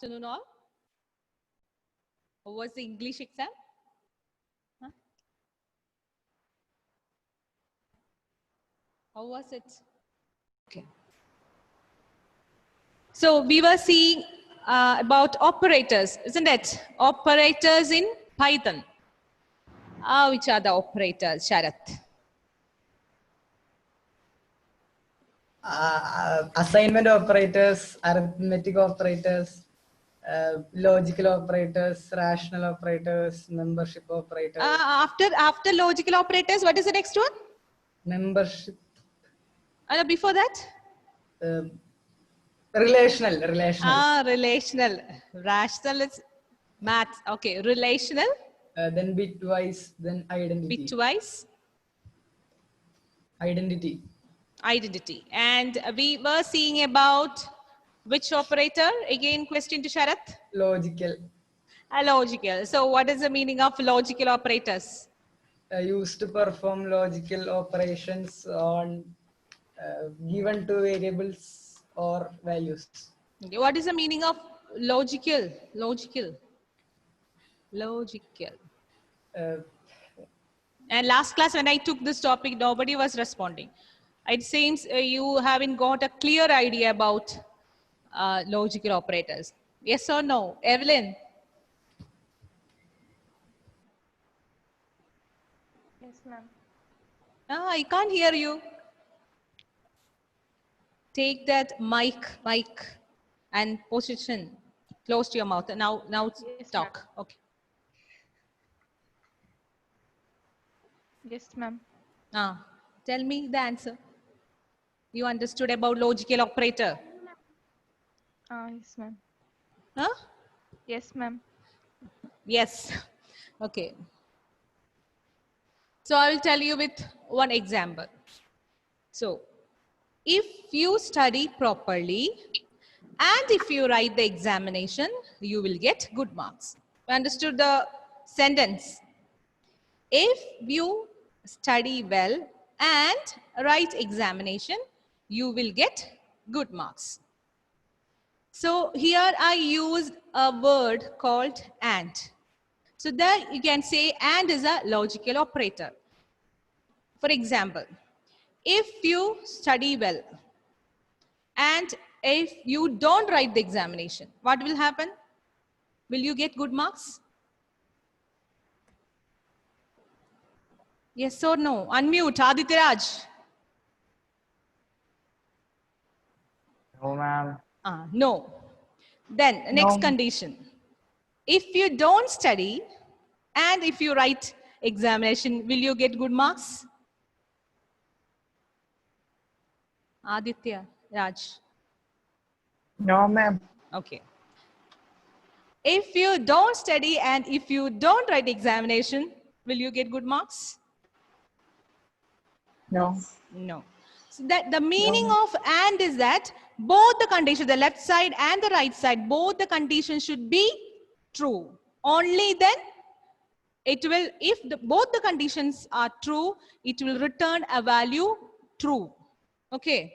Afternoon all. How was the English exam? Huh? How was it? Okay. So we were seeing about operators, isn't it? Operators in Python. Which are the operators, Sharath? Assignment operators, arithmetic operators, logical operators, rational operators, membership operators. After logical operators, what is the next one? Membership. Before that? Relational. Relational. Rational is maths. Okay, relational. Then bitwise, then identity. Bitwise. Identity. And we were seeing about which operator? Again, question to Sharath. Logical. Logical. So what is the meaning of logical operators? Used to perform logical operations on given two variables or values. Okay. What is the meaning of logical? And last class when I took this topic, nobody was responding. It seems you haven't got a clear idea about logical operators. Yes or no? Evelyn? Yes, ma'am. I can't hear you. Take that mic and position close to your mouth. Now Yes, talk. Okay. Yes, ma'am. Tell me the answer. You understood about logical operator? Yes, ma'am. Huh? Yes, ma'am. Yes. Okay. So I will tell you with one example. So if you study properly and if you write the examination, you will get good marks. Understood the sentence? If you study well and write examination, you will get good marks. So here I used a word called and. So there you can say and is a logical operator. For example, if you study well and if you don't write the examination, what will happen? Will you get good marks? Yes or no? Unmute, Aditiraj. No, ma'am. No. Then next condition. If you don't study and if you write examination, will you get good marks? Aditya, Raj. No, ma'am. Okay. If you don't study and if you don't write examination, will you get good marks? No. No. So that the meaning of and is that both the conditions, the left side and the right side, both the conditions should be true. Only then it will, if both the conditions are true, it will return a value true. Okay.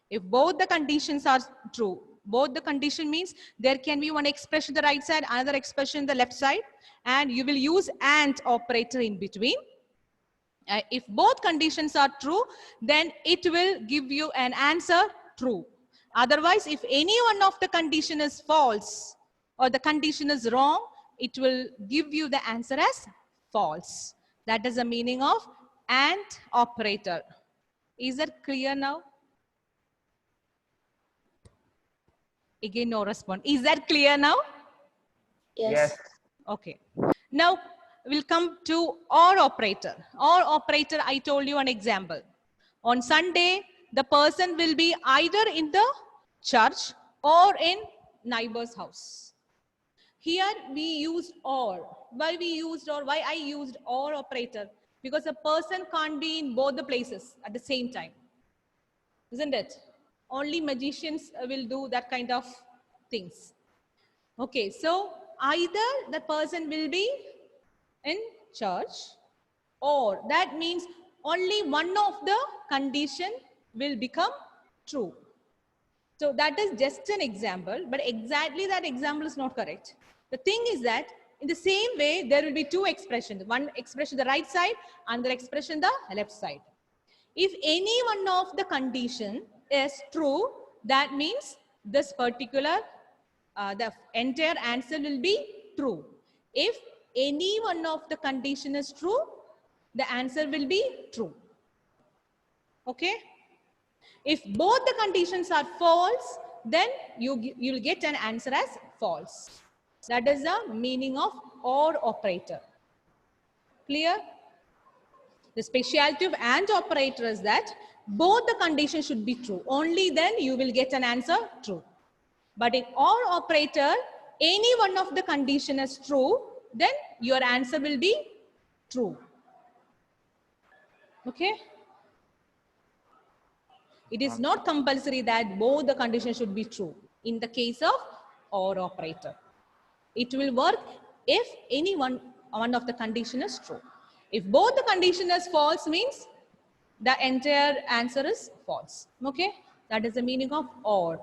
If both the conditions are true, both the condition means there can be one expression the right side, another expression the left side, and you will use and operator in between. If both conditions are true, then it will give you an answer true. Otherwise, if any one of the condition is false or the condition is wrong, it will give you the answer as false. That is the meaning of and operator. Is that clear now? Again, no response. Is that clear now? Yes. Okay. Now we'll come to or operator. Or operator, I told you an example. On Sunday, the person will be either in the church or in neighbor's house. Here we used or. Why we used or? Why I used or operator? Because a person can't be in both the places at the same time. Isn't it? Only magicians will do that kind of things. Okay, so either the person will be in church or that means only one of the condition will become true. So that is just an example, but exactly that example is not correct. The thing is that in the same way, there will be two expressions. One expression the right side, another expression the left side. If any one of the condition is true, that means this particular, the entire answer will be true. If any one of the condition is true, the answer will be true. Okay? If both the conditions are false, then you'll get an answer as false. That is the meaning of OR operator. Clear? The speciality of AND operator is that both the conditions should be true. Only then you will get an answer true. But in OR operator, any one of the condition is true, then your answer will be true. Okay? It is not compulsory that both the conditions should be true in the case of OR operator. It will work if any one of the condition is true. If both the condition is false, means the entire answer is false. Okay? That is the meaning of OR.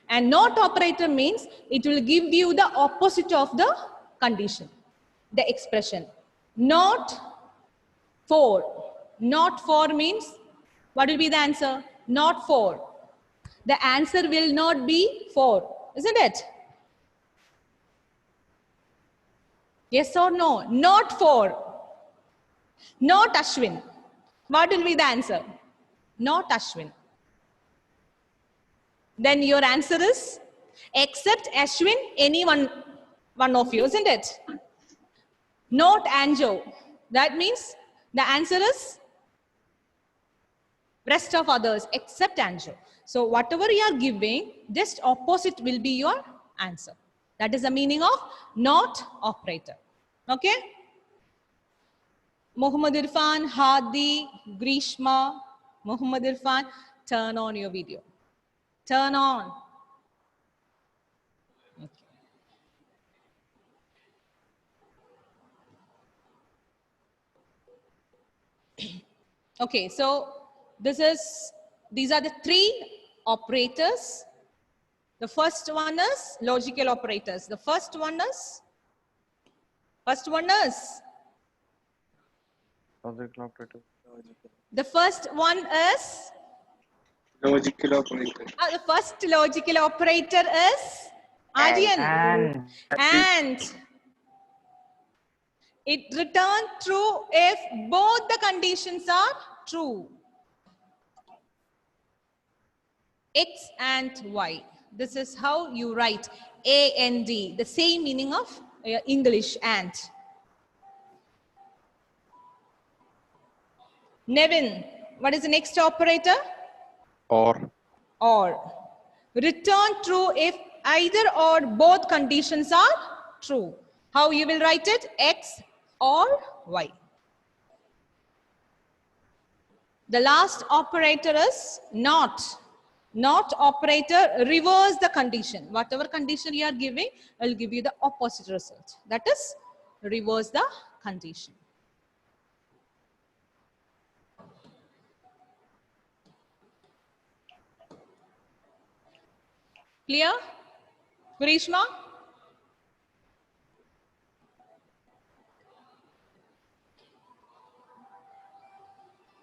And NOT operator means it will give you the opposite of the condition, the expression. Not for. Not for means what will be the answer? Not for. The answer will not be for, isn't it? Yes or no? Not for. Not Ashwin. What will be the answer? Not Ashwin. Then your answer is except Ashwin, any one of you, isn't it? Not Anjo. That means the answer is rest of others except Anjo. So whatever you are giving, just opposite will be your answer. That is the meaning of not operator. Okay? Muhammad Irfan, Hadi, Grishma, Muhammad Irfan, turn on your video. Turn on. Okay, so these are the three operators. The first one is logical operators. The first one is Logical operator. the first one is Logical operator. the first logical operator is Aryan. And it returns true if both the conditions are true. X and Y. This is how you write A and D, the same meaning of English and. Nevin, what is the next operator? Or. Or. Return true if either or both conditions are true. How you will write it? X or Y. The last operator is not. Not operator reverse the condition. Whatever condition you are giving, I will give you the opposite result. That is reverse the condition. Clear? Grishma?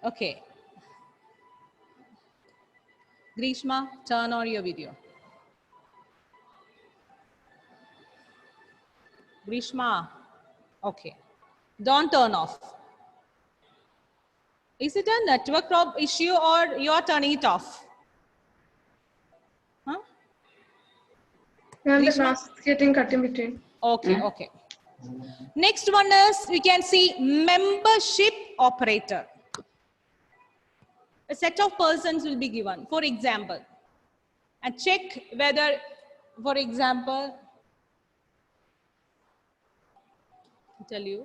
Okay. Grishma, turn on your video. Grishma, okay. Don't turn off. Is it a network issue or you are turning it off? Huh? And the class is getting cut in between. Okay, okay. Next one is, we can see membership operator. A set of persons will be given, for example, and check whether, for example, I'll tell you,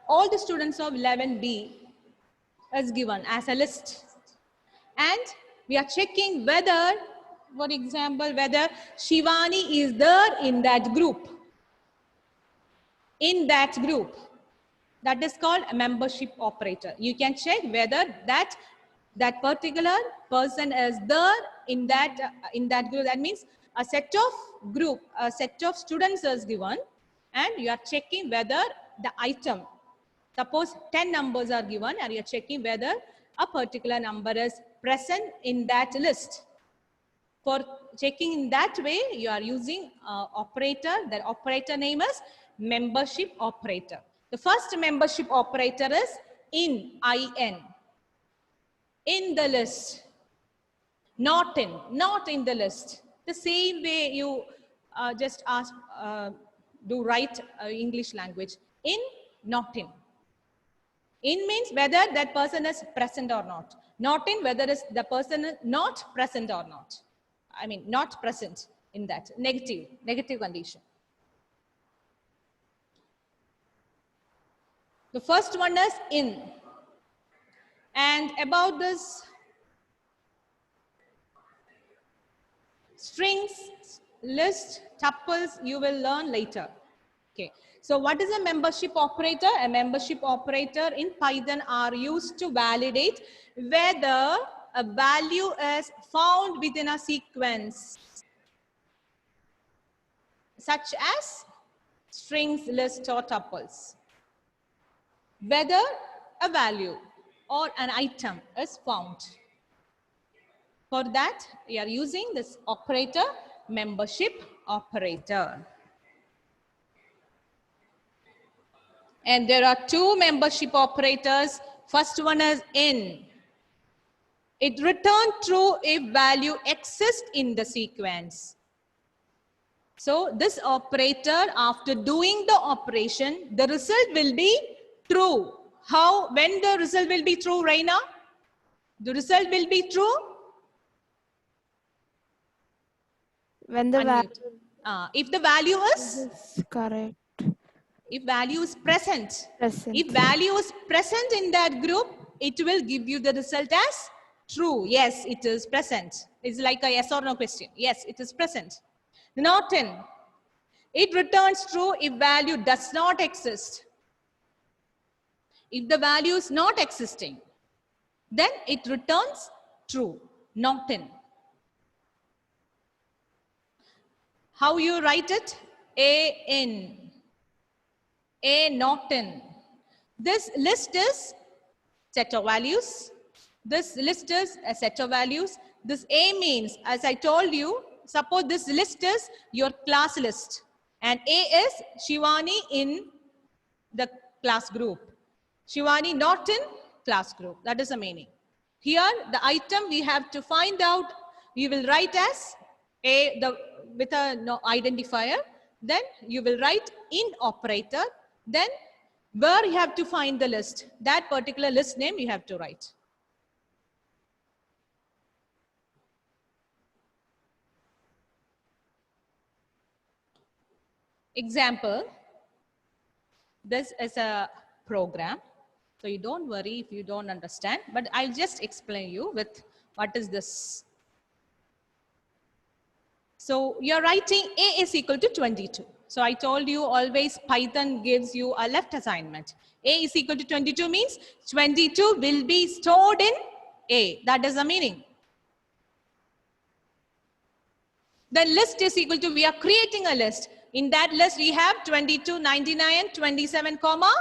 all the students of 11B is given as a list. And we are checking whether, for example, whether Shivani is there in that group. In that group. That is called a membership operator. You can check whether that particular person is there in that group. That means a set of students is given, and you are checking whether the item, suppose 10 numbers are given, and you are checking whether a particular number is present in that list. For checking in that way, you are using operator. The operator name is membership operator. The first membership operator is in the list. Not in the list. The same way you just ask, do write English language. In, not in. In means whether that person is present or not. Not in, whether is the person is not present or not. I mean, not present in that negative condition. The first one is in. And about this strings, list, tuples, you will learn later. Okay. So what is a membership operator? A membership operator in Python are used to validate whether a value is found within a sequence, such as strings, list, or tuples. Whether a value or an item is found. For that, we are using this operator, membership operator. And there are two membership operators. First one is in. It returns true if value exists in the sequence. So this operator, after doing the operation, the result will be true. How? When the result will be true, Raina? The result will be true? When the value If the value is? is correct. If value is present. Present. If value is present in that group, it will give you the result as true. Yes, it is present. It's like a yes or no question. Yes, it is present. Not in. It returns true if value does not exist. If the value is not existing, then it returns true. Not in. How you write it? A in. A not in. This list is set of values. This list is a set of values. This A means, as I told you, suppose this list is your class list. And A is Shivani in the class group. Shivani not in class group. That is the meaning. Here, the item we have to find out, we will write as A with a no identifier. Then you will write in operator. Then where you have to find the list, that particular list name you have to write. Example, this is a program. So you don't worry if you don't understand, but I'll just explain you with what is this. So you're writing A is equal to 22. So I told you always Python gives you a left assignment. A is equal to 22 means 22 will be stored in A. That is the meaning. The list is equal to, we are creating a list. In that list we have 22, 99, 27, comma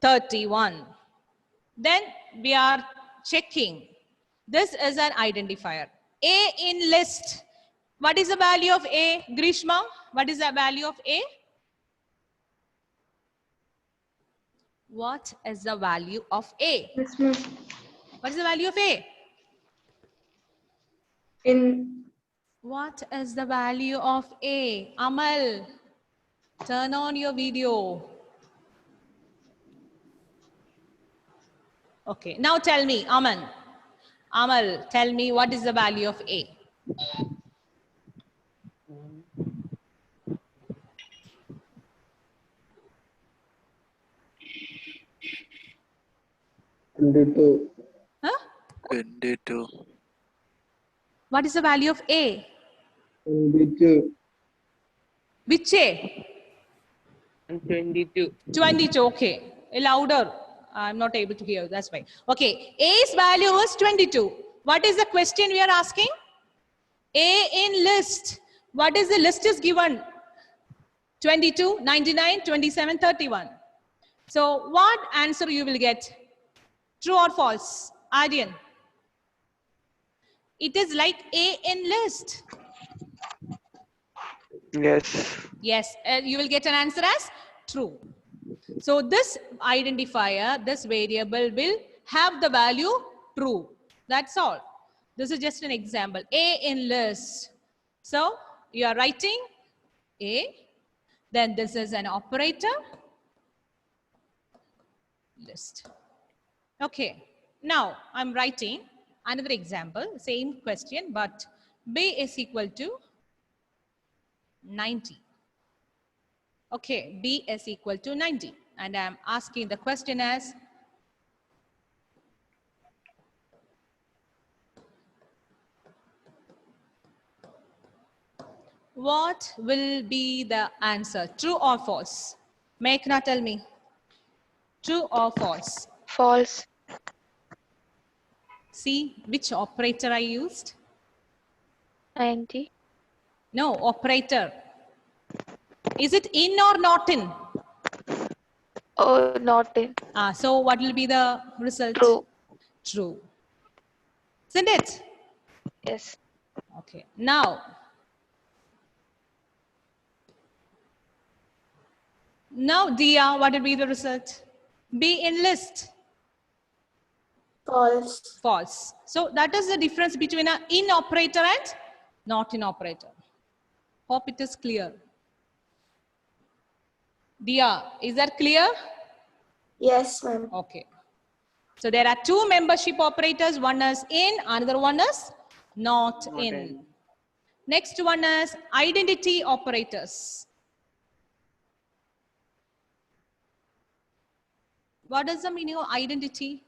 31. Then we are checking. This is an identifier. A in list. What is the value of A, Grishma? What is the value of A? What is the value of A? Yes, ma'am. What is the value of A? In What is the value of A? Amal, turn on your video. Okay, now tell me, Aman. Amal, tell me what is the value of A? Huh? 22. What is the value of A? 22. Which A? 22. 22, okay. Louder. I'm not able to hear. That's why. Okay. A's value is 22. What is the question we are asking? A in list. What is the list is given? 22, 99, 27, 31. So what answer you will get? True or false? Aryan. It is like A in list. Yes. Yes, you will get an answer as true. So this identifier, this variable will have the value true. That's all. This is just an example. A in list. So you are writing A. Then this is an operator. List. Okay. Now I'm writing another example. Same question, but B is equal to 90. Okay, B is equal to 90. And I'm asking the question as, what will be the answer? True or false? Meghna, tell me. True or false? False. See which operator I used? 90. No, operator. Is it in or not in? Oh, not in. So what will be the result? True. True. Isn't it? Yes. Okay. Now Dia, what will be the result? B in list. False. False. So that is the difference between an in operator and not in operator. Hope it is clear. Dia, is that clear? Yes, ma'am. Okay. So there are two membership operators. One is in, another one is not in. Next one is identity operators. What is the meaning of identity?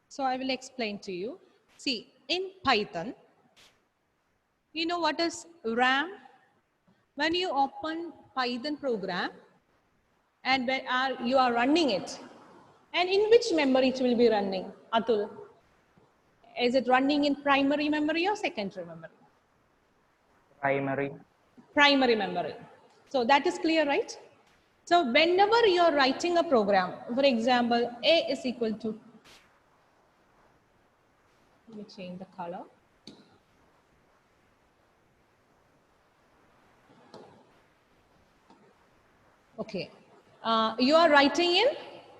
So I will explain to you. See, in Python, you know what is RAM? When you open Python program and you are running it, and in which memory it will be running, Atul? Is it running in primary memory or secondary memory? Primary. Primary memory. So that is clear, right? So whenever you are writing a program, for example, A is equal to, let me change the color. Okay. You are writing in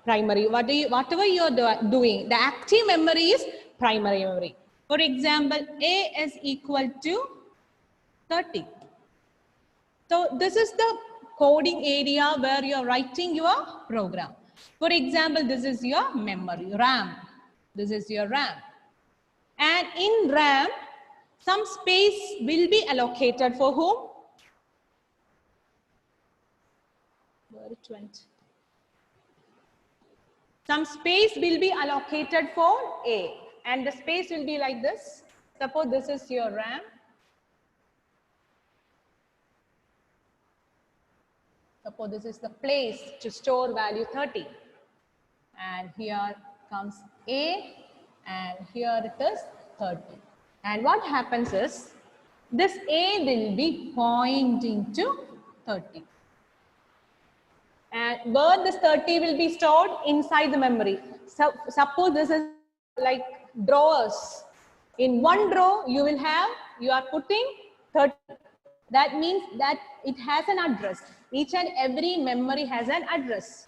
primary. Whatever you are doing, the active memory is primary memory. For example, A is equal to 30. So this is the coding area where you are writing your program. For example, this is your memory, RAM. This is your RAM. And in RAM, some space will be allocated for whom? Where it went? Some space will be allocated for A. And the space will be like this. Suppose this is your RAM. Suppose this is the place to store value 30. And here comes A, and here it is 30. And what happens is, this A will be pointing to 30. And where this 30 will be stored? Inside the memory. So suppose this is like drawers. In one drawer, you are putting 30. That means that it has an address. Each and every memory has an address.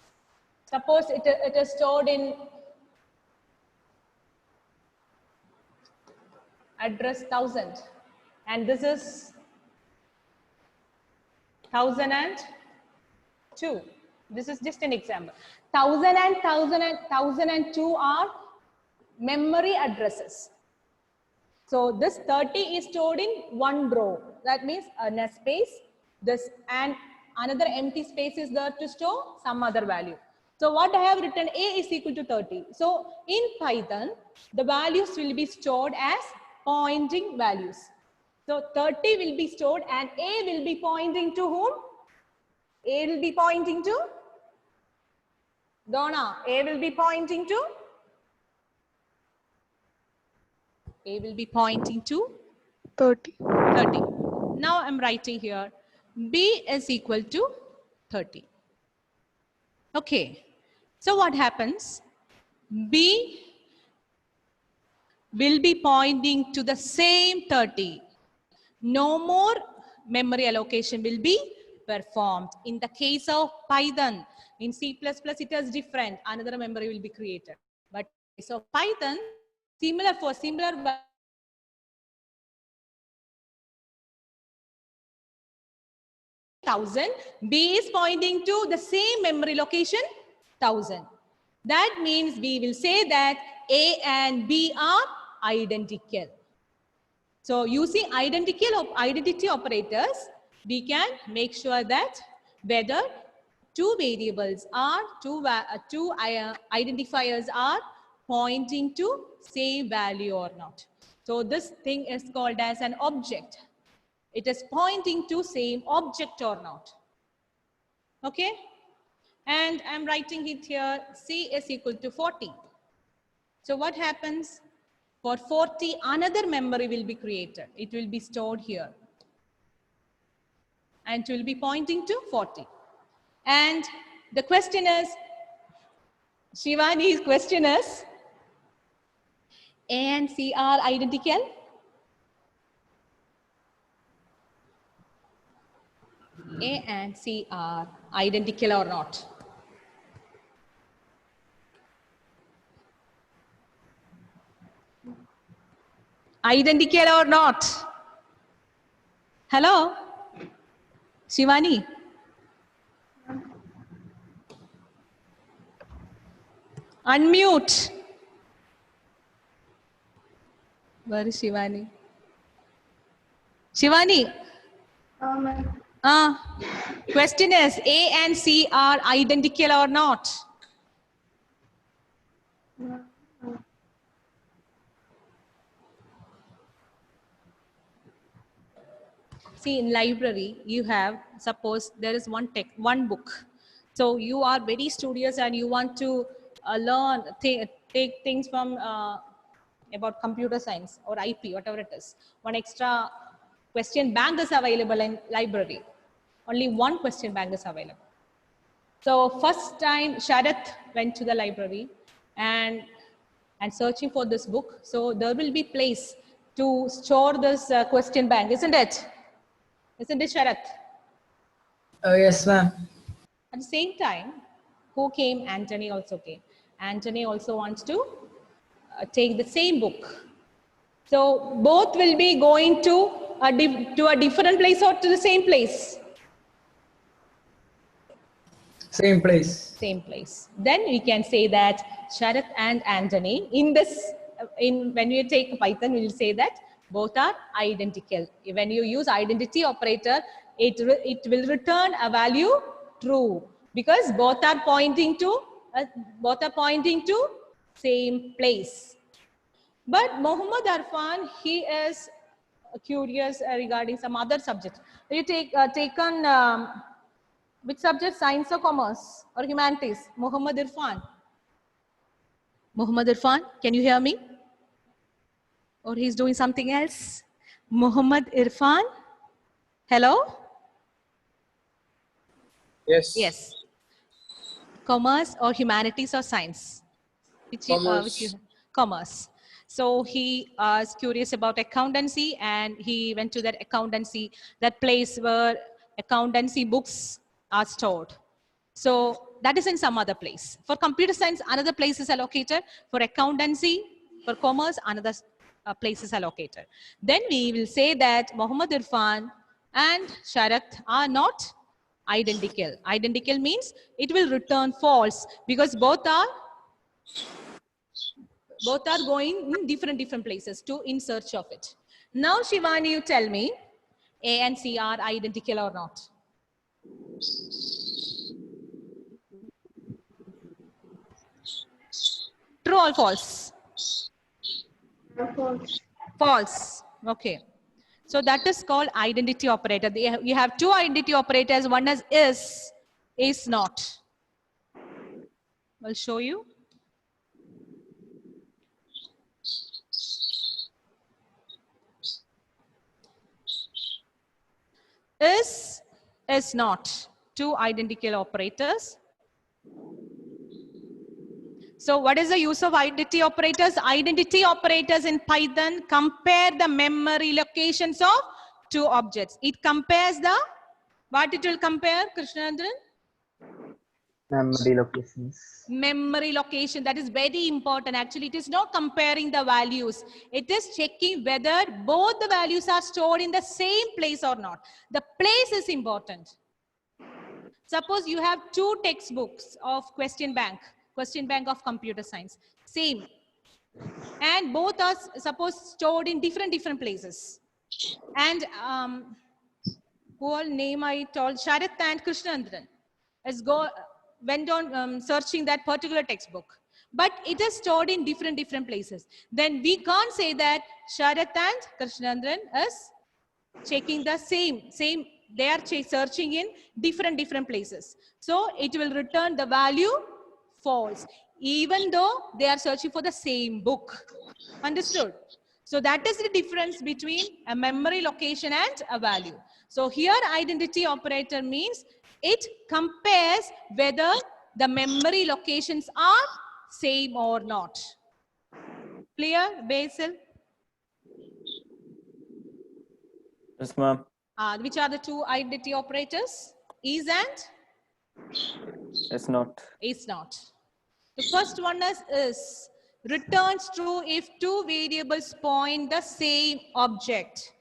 Suppose it is stored in address 1000. And this is 1002. This is just an example. 1000 and 1002 are memory addresses. So this 30 is stored in one row. That means a space. This and another empty space is there to store some other value. So what I have written, A is equal to 30. So in Python, the values will be stored as pointing values. So 30 will be stored and A will be pointing to whom? A will be pointing to Donna. A will be pointing to? A will be pointing to 30. 30. Now I'm writing here B is equal to 30. Okay. So what happens? B will be pointing to the same 30. No more memory allocation will be performed. In the case of Python, in C++ it is different. Another memory will be created. But in the case of Python, similar 1000, B is pointing to the same memory location 1000. That means we will say that A and B are identical. So using identity operators, we can make sure that whether two variables are, two identifiers are pointing to same value or not. So this thing is called as an object. It is pointing to same object or not. Okay? And I'm writing it here, C is equal to 40. So what happens? For 40, another memory will be created. It will be stored here. And it will be pointing to 40. And the question is, Shivani's question is, A and C are identical? A and C are identical or not? Identical or not? Hello? Shivani? Unmute. Where is Shivani? Shivani? Question is, A and C are identical or not? See, in library, you have, suppose there is one book. So you are very studious and you want to learn, take things from about computer science or IP, whatever it is. One extra question bank is available in library. Only one question bank is available. So first time Sharath went to the library and searching for this book. So there will be place to store this question bank, isn't it? Isn't it, Sharath? Yes, ma'am. At the same time, who came? Anthony also came. Anthony also wants to take the same book. So both will be going to a different place or to the same place? Same place. Same place. Then we can say that Sharath and Anthony, when you take Python, we will say that both are identical. When you use identity operator, it will return a value true because both are pointing to same place. But Mohammad Arfan, he is curious regarding some other subject. You taken which subject? Science or commerce or humanities? Mohammad Irfan. Mohammad Irfan, can you hear me? Or he's doing something else? Mohammad Irfan? Hello? Yes. Yes. Commerce or humanities or science? Commerce. Commerce. So he is curious about accountancy and he went to that accountancy, that place where accountancy books are stored. So that is in some other place. For computer science, another place is allocated. For accountancy, for commerce, another place is allocated. Then we will say that Mohammad Irfan and Sharath are not identical. Identical means it will return false because both are going in different places in search of it. Now, Shivani, you tell me, A and C are identical or not? True or false? False. False. Okay. So that is called identity operator. You have two identity operators. One is not. I'll show you. Is not. Two identical operators. So what is the use of identity operators? Identity operators in Python compare the memory locations of two objects. It compares what it will compare, Krishnanandran? Memory locations. Memory location. That is very important. Actually, it is not comparing the values. It is checking whether both the values are stored in the same place or not. The place is important. Suppose you have two textbooks of question bank of computer science, same, and both are suppose stored in different places. And who all name I told, Sharath and Krishnanandran went on searching that particular textbook, but it is stored in different places. Then we can't say that Sharath and Krishnanandran is checking the same. They are searching in different places. So it will return the value false, even though they are searching for the same book. Understood? So that is the difference between a memory location and a value. So here identity operator means it compares whether the memory locations are same or not. Clear, Basil? Yes, ma'am. Which are the two identity operators? Is and? Yes, not. Is not. The first one is returns true if two variables point the same object.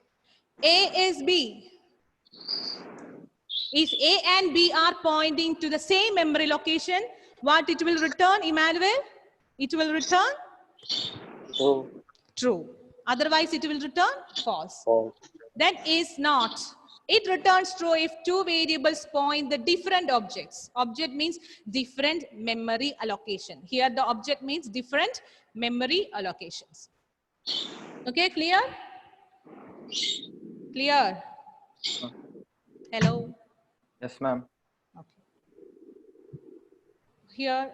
A is B. If A and B are pointing to the same memory location, what it will return, Emmanuel? It will return Oh. true. Otherwise, it will return false. False. Then is not. It returns true if two variables point the different objects. Object means different memory allocation. Here the object means different memory allocations. Okay, clear? Clear? Hello? Yes, ma'am. Okay. Here,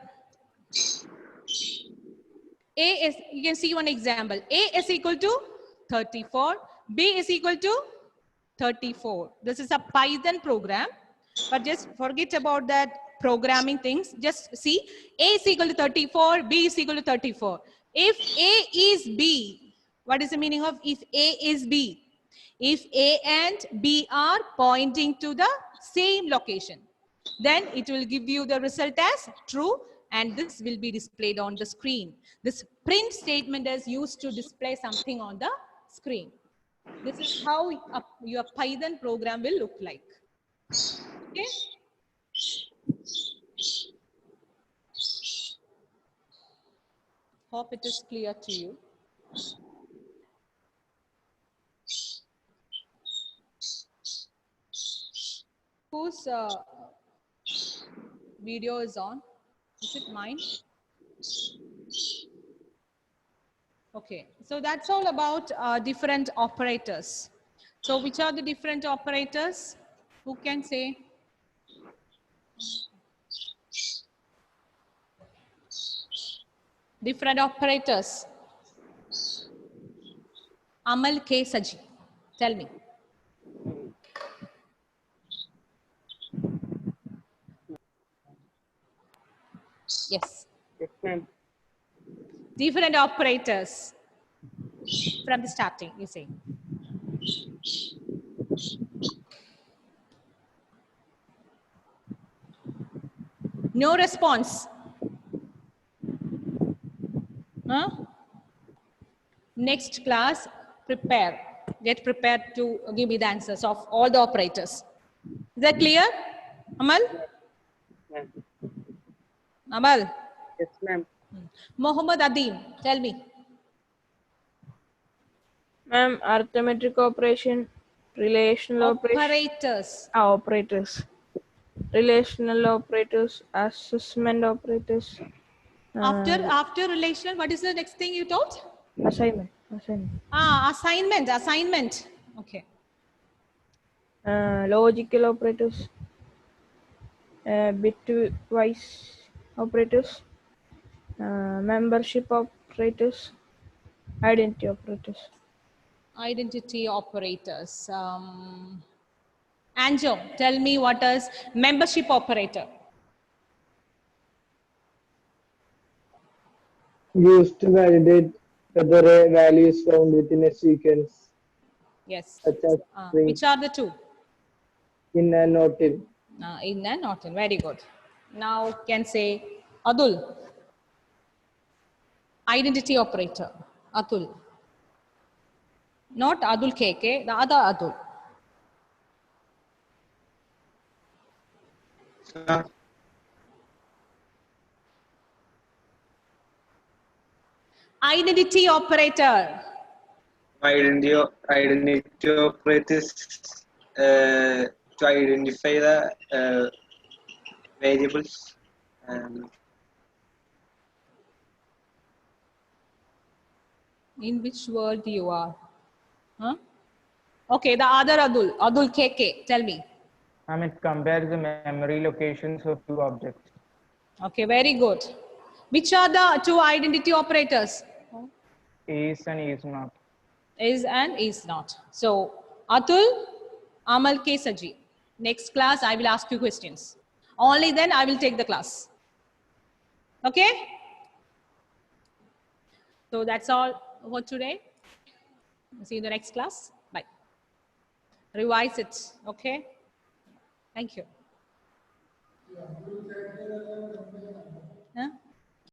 A is, you can see one example. A is equal to 34. B is equal to 34. This is a Python program, but just forget about that programming things. Just see, A is equal to 34, B is equal to 34. If A is B, what is the meaning of if A is B? If A and B are pointing to the same location, then it will give you the result as true, and this will be displayed on the screen. This print statement is used to display something on the screen. This is how your Python program will look like. Okay. Hope it is clear to you. Whose video is on? Is it mine? Okay, so that's all about different operators. So which are the different operators? Who can say? Different operators. Amal K. Saji, tell me. Yes. Yes, ma'am. Different operators from the starting, you say. No response. Huh? Next class, prepare. Get prepared to give me the answers of all the operators. Is that clear, Amal? Ma'am. Amal? Yes, ma'am. Mohammed Adim, tell me. Ma'am, arithmetic operation, relational Operators. operators, relational operators, assessment operators, After relational, what is the next thing you told? assignment. Assignment. Okay. Logical operators, bitwise operators, membership operators, identity operators. Identity operators. Anjo, tell me what is membership operator? Used to validate whether a value is found within a sequence, Yes. such as Which string, are the two? in and not in. In and not in. Very good. Now can say Adul. Identity operator. Atul. Not Adul KK, the other Adul. Identity operator. Identity operators to identify the variables. In which world you are? Huh? Okay, the other Adul. Adul KK. Tell me. It compares the memory locations of two objects. Okay, very good. Which are the two identity operators? Is and is not. Is and is not. So, Atul, Amal K. Saji. Next class, I will ask you questions. Only then I will take the class. Okay? So, that's all for today. See you in the next class. Bye. Revise it. Okay? Thank you. Huh?